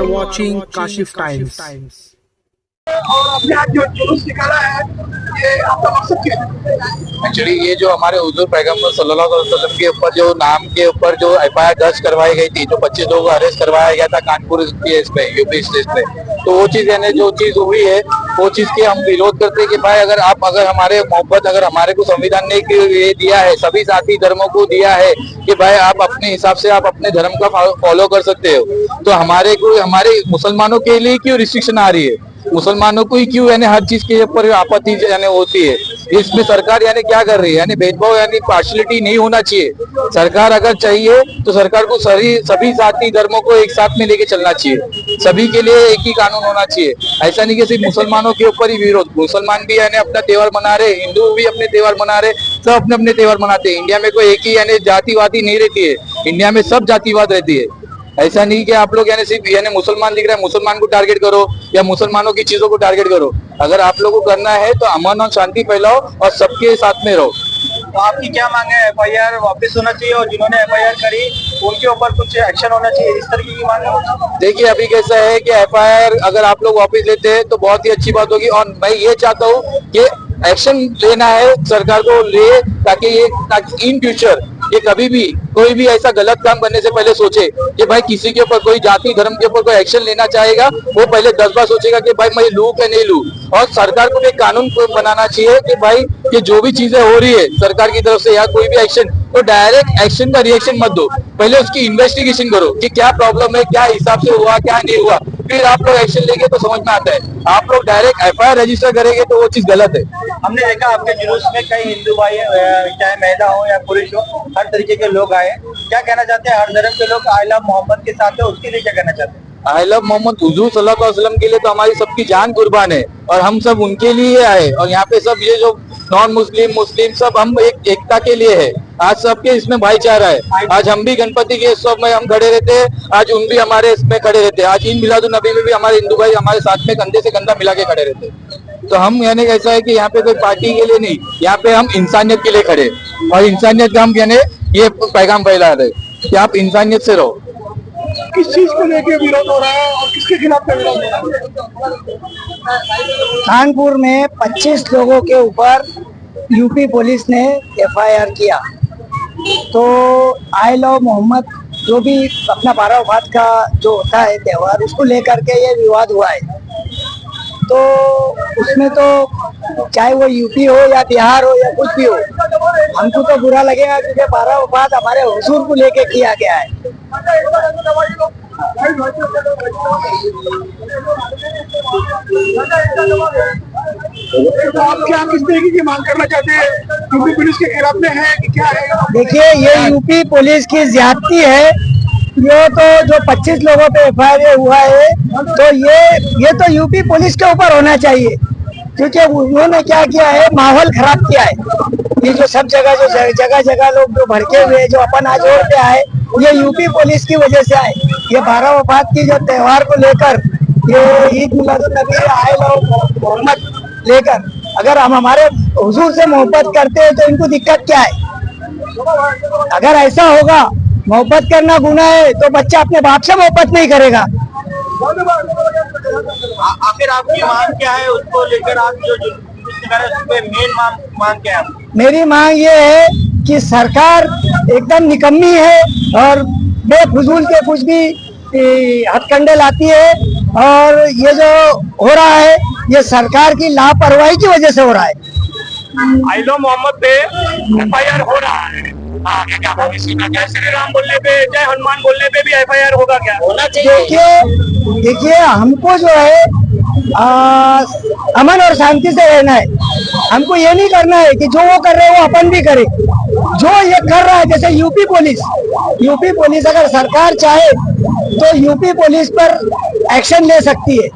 are watching Kashif Times. और आपने आज जो जुलूस निकाला है, ये आपका मकसद क्या है? एक्चुअली ये जो हमारे हुजूर पैगंबर सल्लल्लाहु अलैहि वसल्लम के ऊपर जो नाम के ऊपर जो एफआईआर दर्ज करवाई गई थी, जो 25 लोगों को अरेस्ट करवाया गया था कानपुर केस पे, यूपी स्टेट पे, तो वो चीज यानी जो चीज हुई है वो चीज के हम विरोध करते हैं कि भाई अगर हमारे मोहब्बत अगर हमारे को संविधान ने ये दिया है, सभी जाति धर्मों को दिया है कि भाई आप अपने हिसाब से आप अपने धर्म का फॉलो कर सकते हो, तो हमारे मुसलमानों के लिए क्यों रिस्ट्रिक्शन आ रही है? मुसलमानों को ही क्यों यानी हर चीज के ऊपर आपत्ति यानी होती है? इसमें सरकार यानी क्या कर रही है? यानी भेदभाव यानी पार्शलिटी नहीं होना चाहिए। सरकार अगर चाहिए तो सरकार को सभी जाति धर्मों को एक साथ में लेके चलना चाहिए, सभी के लिए एक ही कानून होना चाहिए। ऐसा नहीं कि सिर्फ मुसलमानों के ऊपर ही विरोध, मुसलमान भी यानी अपना त्योहार मना रहे, हिंदू भी अपने त्योहार मना रहे, सब अपने अपने त्योहार मनाते हैं। इंडिया में कोई एक ही यानी जातिवादी नहीं रहती है, इंडिया में सब जातिवाद रहती है। ऐसा नहीं कि आप लोग यानी सिर्फ यानी मुसलमान दिख रहा है, मुसलमान को टारगेट करो या मुसलमानों की चीजों को टारगेट करो। अगर आप लोगों को करना है तो अमन और शांति फैलाओ और सबके साथ में रहो। तो आपकी क्या मांग है? एफआईआर वापस होना चाहिए और जिन्होंने एफआईआर करी उनके ऊपर कुछ एक्शन होना चाहिए, इस तरीके की मांग है? देखिए अभी कैसा है कि एफआईआर अगर आप लोग वापस लेते हैं तो बहुत ही अच्छी बात होगी, और मैं ये चाहता हूँ कि एक्शन लेना है सरकार को ले, ताकि इन फ्यूचर ये कभी भी कोई भी ऐसा गलत काम करने से पहले सोचे कि भाई किसी के ऊपर कोई जाति धर्म के ऊपर कोई एक्शन लेना चाहेगा, वो पहले 10 बार सोचेगा कि भाई मैं लूं क्या नहीं लूं। और सरकार को भी कानून बनाना चाहिए कि भाई कि जो भी चीजें हो रही है सरकार की तरफ से या कोई भी एक्शन, तो डायरेक्ट एक्शन का रिएक्शन मत दो, पहले उसकी इन्वेस्टिगेशन करो कि क्या प्रॉब्लम है, क्या हिसाब से हुआ, क्या नहीं हुआ, फिर आप लोग एक्शन लेंगे तो समझ में आता है। आप लोग डायरेक्ट एफआईआर रजिस्टर करेंगे तो वो चीज गलत है। हमने देखा आपके जुलूस में कई हिंदू भाई, चाहे महिला हो या पुरुष हो, हर तरीके के लोग आए। क्या कहना चाहते हैं? हर धर्म के लोग आई लव मोहम्मद के साथ है, उसके लिए क्या कहना चाहते हैं? आई लव मोहम्मद हुजूर सल्लल्लाहु अलैहि वसल्लम के लिए तो हमारी सबकी जान कुर्बान है और हम सब उनके लिए आए, और यहाँ पे सब ये जो नॉन मुस्लिम सब हम एकता के लिए है। आज सबके इसमें भाईचारा है। आज हम भी गणपति के उत्सव में हम खड़े रहते हैं, आज उन भी हमारे इसमें खड़े रहते हैं। आज ईद मिलादुन नबी में भी हमारे हिंदू भाई हमारे साथ में कंधे से कंधा मिला के खड़े रहते हैं। तो हम यानी ऐसा है कि यहाँ पे कोई पार्टी के लिए नहीं, यहाँ पे हम इंसानियत के लिए खड़े, और इंसानियत का हम यानी ये पैगाम फैला रहे कि आप इंसानियत से रहो। किस चीज को लेके विरोध हो रहा है और किसके खिलाफ का विरोध हो रहा है? कानपुर में 25 लोगों के ऊपर यूपी पुलिस ने एफआईआर किया, तो आई लव मोहम्मद जो भी अपना 12 वफात का जो होता है त्योहार, उसको लेकर के ये विवाद हुआ है। तो उसमें तो चाहे वो यूपी हो या बिहार हो या कुछ भी हो, हमको तो बुरा लगेगा क्योंकि 12 वफात हमारे हुजूर को लेके किया गया है। तो आप क्या किस तरीके की मांग करना चाहते हैं? यूपी पुलिस के खिलाफ में है कि क्या है? देखिए ये यूपी पुलिस की ज्यादती है। ये तो जो 25 लोगों पे एफआईआर हुआ है, तो ये तो यूपी पुलिस के ऊपर होना चाहिए, क्योंकि उन्होंने क्या किया है, माहौल खराब किया है। ये जो सब जगह लोग जो भड़के हुए जो अपन आज रोड पे आए, ये यूपी पुलिस की वजह से आए। ये 12 वफात की जो त्योहार को लेकर, ये ईद मिलादुन नबी आई लव मोहम्मद लेकर, अगर हम हमारे हुजूर से मोहब्बत करते हैं तो इनको दिक्कत क्या है? अगर ऐसा होगा, मोहब्बत करना गुनाह है, तो बच्चा अपने बाप से मोहब्बत नहीं करेगा। आखिर आपकी मांग क्या है? उसको लेकर आप जो मेन मांग क्या है? मेरी मांग ये है कि सरकार एकदम निकम्मी है और बेफजूल के कुछ भी हथकंडे लाती है, और ये जो हो रहा है ये सरकार की लापरवाही की वजह से हो रहा है। आई लव मोहम्मद पे एफआईआर हो रहा है, आगे क्या भविष्य? जय श्री राम बोलने पे, जय हनुमान बोलने पे भी एफआईआर होगा क्या? होना चाहिए। देखिए हमको जो है अमन और शांति से रहना है। हमको ये नहीं करना है कि जो वो कर रहे हैं वो अपन भी करें। जो ये कर रहा है, जैसे यूपी पुलिस अगर सरकार चाहे तो यूपी पुलिस पर एक्शन ले सकती है,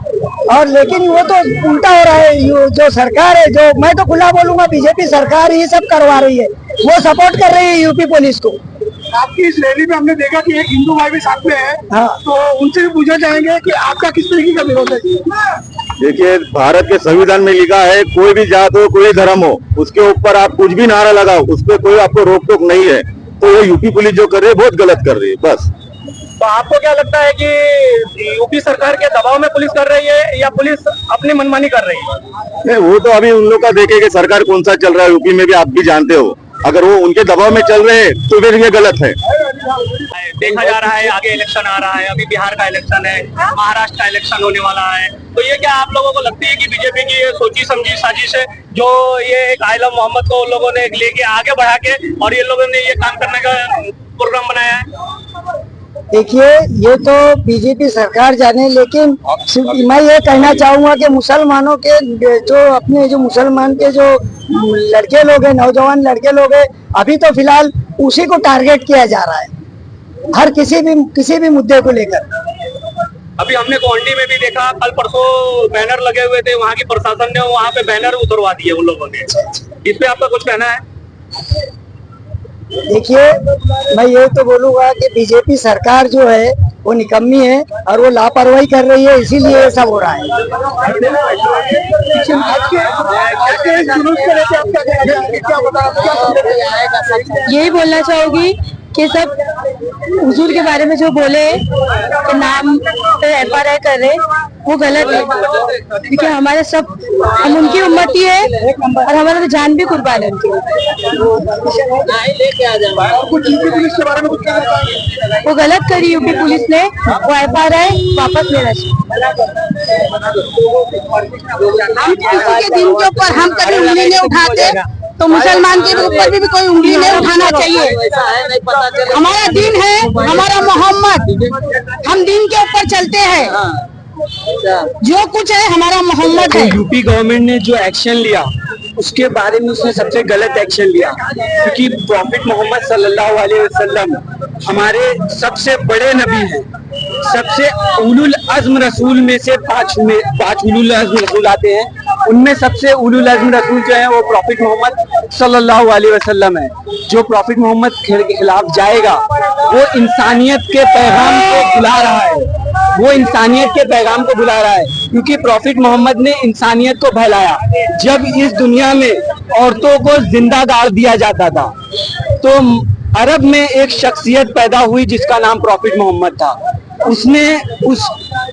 और लेकिन वो तो उल्टा हो रहा है। जो सरकार है, जो मैं तो खुला बोलूंगा बीजेपी सरकार ही सब करवा रही है, वो सपोर्ट कर रही है यूपी पुलिस को। आपकी इस रैली में हमने देखा कि एक हिंदू भाई भी साथ में है। हाँ। तो उनसे भी पूछना चाहेंगे कि आपका किस तरीके का विरोध है? देखिए भारत के संविधान में लिखा है कोई भी जात हो कोई धर्म हो, उसके ऊपर आप कुछ भी नारा लगाओ, उस पर कोई आपको रोक टोक नहीं है। तो ये यूपी पुलिस जो कर रही है बहुत गलत कर रही है। बस तो आपको क्या लगता है कि यूपी सरकार के दबाव में पुलिस कर रही है या पुलिस अपनी मनमानी कर रही है? नहीं, वो तो अभी उन लोग का देखे कि सरकार कौन सा चल रहा है यूपी में भी, आप भी जानते हो। अगर वो उनके दबाव में चल रहे हैं तो फिर ये गलत है। देखा जा रहा है आगे इलेक्शन आ रहा है, अभी बिहार का इलेक्शन है, महाराष्ट्र का इलेक्शन होने वाला है, तो ये क्या आप लोगों को लगती है कि बीजेपी की ये सोची समझी साजिश है जो ये एक आई लव मोहम्मद को लोगों ने लेके आगे बढ़ा के और ये लोगों ने ये काम करने का प्रोग्राम बनाया है? देखिए, ये तो बीजेपी सरकार जाने, लेकिन सिर्फ मैं ये कहना चाहूंगा कि मुसलमानों के जो अपने जो मुसलमान के जो लड़के लोग हैं, नौजवान लड़के लोग हैं, अभी तो फिलहाल उसी को टारगेट किया जा रहा है हर किसी भी मुद्दे को लेकर। अभी हमने गोंडी में भी देखा, कल परसों बैनर लगे हुए थे, वहाँ की प्रशासन ने वहाँ पे बैनर उतरवा दिए उन लोगों ने। इस पे आपका कुछ कहना है? देखिए, मैं ये तो बोलूंगा कि बीजेपी सरकार जो है वो निकम्मी है और वो लापरवाही कर रही है, इसीलिए ये सब हो रहा है। यही बोलना चाहूंगी कि सब हुजूर के बारे में जो बोले कि नाम पे FRI कर रहे, वो गलत है, क्योंकि हमारे हम उनकी उम्मती है और हमारा तो जान भी कुर्बान है उनकी। वो गलत करी यूपी पुलिस ने, वो FRI वापस लेना चाहिए। किसी के दिन के ऊपर हम कभी उंगली नहीं उठाते, तो मुसलमान के ऊपर भी कोई उंगली नहीं उठाना चाहिए। हमारा दीन है, हमारा मोहम्मद, हम दीन के ऊपर चलते हैं, जो कुछ है हमारा मोहम्मद है। यूपी गवर्नमेंट ने जो एक्शन लिया उसके बारे में उसने सबसे गलत एक्शन लिया, क्योंकि प्रॉफिट मोहम्मद सल्लल्लाहु अलैहि वसल्लम हमारे सबसे बड़े नबी हैं। सबसे उलुल अज़्म रसूल में से पांच उलुल अज़्म रसूल आते हैं, उनमें सबसे उलुल अज़्म रसूल जो है वो प्रॉफिट मोहम्मद सल्लल्लाहु अलैहि वसल्लम है। जो प्रॉफिट मोहम्मद के खिलाफ जाएगा वो इंसानियत के पैगाम को बुला रहा है, वो इंसानियत के पैगाम को बुला रहा है, क्योंकि प्रॉफिट मोहम्मद ने इंसानियत को फैलाया। जब इस दुनिया में औरतों को जिंदा गाड़ दिया जाता था तो अरब में एक शख्सियत पैदा हुई जिसका नाम प्रॉफिट मोहम्मद था। उसने उस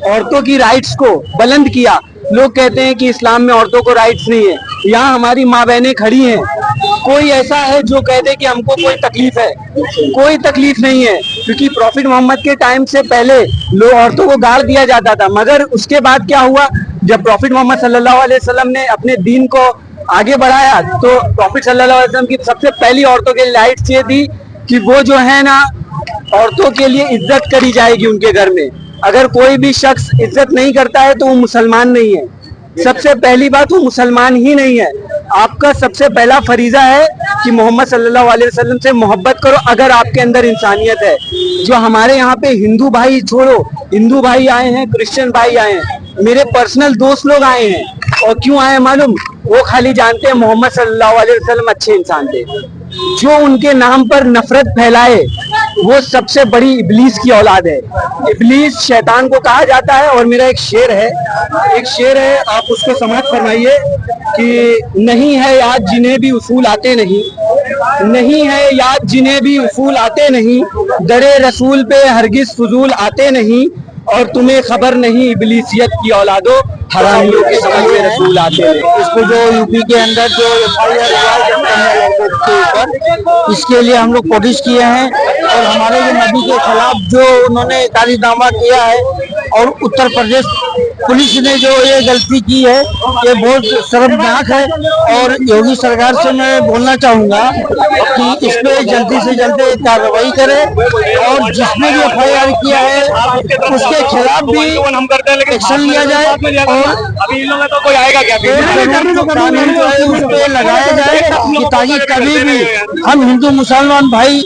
औरतों की राइट्स को बुलंद किया। लोग कहते हैं कि इस्लाम में औरतों को राइट्स नहीं है, यहाँ हमारी माँ बहनें खड़ी हैं। कोई ऐसा है जो कह दे कि हमको कोई तकलीफ है? कोई तकलीफ नहीं है, क्योंकि प्रॉफिट मोहम्मद के टाइम से पहले लोग औरतों को गाड़ दिया जाता था। मगर उसके बाद क्या हुआ, जब प्रॉफिट मोहम्मद सल्लल्लाहु अलैहि वसल्लम ने अपने दीन को आगे बढ़ाया तो प्रॉफिट सल्लल्लाहु अलैहि वसल्लम की सबसे पहली औरतों के राइट्स ये थी कि वो जो है ना, औरतों के लिए इज्जत करी जाएगी उनके घर में। अगर कोई भी शख्स इज्जत नहीं करता है तो वो मुसलमान नहीं है। सबसे पहली बात, वो मुसलमान ही नहीं है। आपका सबसे पहला फरीजा है कि मोहम्मद सल्लल्लाहु अलैहि वसल्लम से मोहब्बत करो अगर आपके अंदर इंसानियत है। जो हमारे यहाँ पे हिंदू भाई छोड़ो, हिंदू भाई आए हैं, क्रिश्चियन भाई आए हैं, मेरे पर्सनल दोस्त लोग आए हैं, और क्यों आए मालूम? वो खाली जानते हैं मोहम्मद सल्लल्लाहु अलैहि वसल्लम अच्छे इंसान थे। जो उनके नाम पर नफरत फैलाए वो सबसे बड़ी इब्लीस की औलाद है। इब्लीस शैतान को कहा जाता है। और मेरा एक शेर है, आप उसको समाप्त फरमाइए कि नहीं है याद जिन्हें भी उसूल आते नहीं, नहीं है याद जिन्हें भी उसूल आते नहीं, दरे रसूल पे हरगिज फजूल आते नहीं, और तुम्हें खबर नहीं इब्लीसियत की औलादो, हरामियों के समझ में रसूल आते हैं। इसको जो यूपी के अंदर जो FIR के ऊपर, इसके लिए हम लोग कोशिश किए हैं और हमारे जो नबी के खिलाफ जो उन्होंने तारीफनामा किया है, और उत्तर प्रदेश पुलिस ने जो ये गलती की है ये बहुत शर्मनाक है। और योगी सरकार से मैं बोलना चाहूंगा कि इस पे जल्दी से जल्दी कार्रवाई करे और जिसने भी FIR किया है उसके खिलाफ भी एक्शन लिया जाए, और अभी इन लोगों को कोई आएगा क्या? कानून जो है उस पे लगाया जाए कि ताकि कभी भी हम हिंदू मुसलमान भाई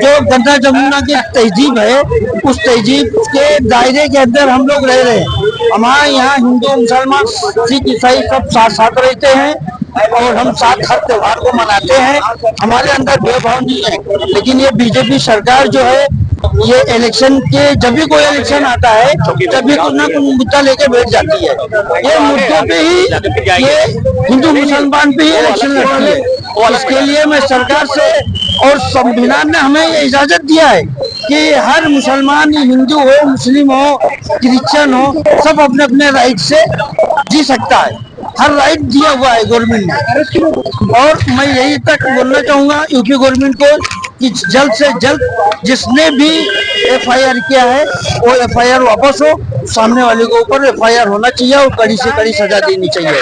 जो गंगा जमुना की तहजीब है उस तहजीब के दायरे के अंदर हम लोग रह रहे हैं। हमारे यहाँ हिंदू मुसलमान सिख ईसाई सब साथ साथ रहते हैं और हम साथ हर त्योहार को मनाते हैं। हमारे अंदर भेदभाव नहीं है। लेकिन ये बीजेपी सरकार जो है ये इलेक्शन के जब भी कोई इलेक्शन आता है तब भी कुछ ना कुछ मुद्दा लेके बैठ जाती है। ये मुद्दों पे ही ये हिंदू मुसलमान पे ही इलेक्शन लड़ती है। और इसके लिए मैं सरकार से, और संविधान ने हमें ये इजाजत दिया है कि हर मुसलमान, हिंदू हो, मुस्लिम हो, क्रिश्चियन हो, सब अपने अपने राइट से जी सकता है। हर राइट दिया हुआ है गवर्नमेंट ने। और मैं यही तक बोलना चाहूंगा यूपी गवर्नमेंट को कि जल्द से जल्द जिसने भी FIR किया है वो FIR वापस हो, सामने वाले के ऊपर FIR होना चाहिए और कड़ी से कड़ी सजा देनी चाहिए।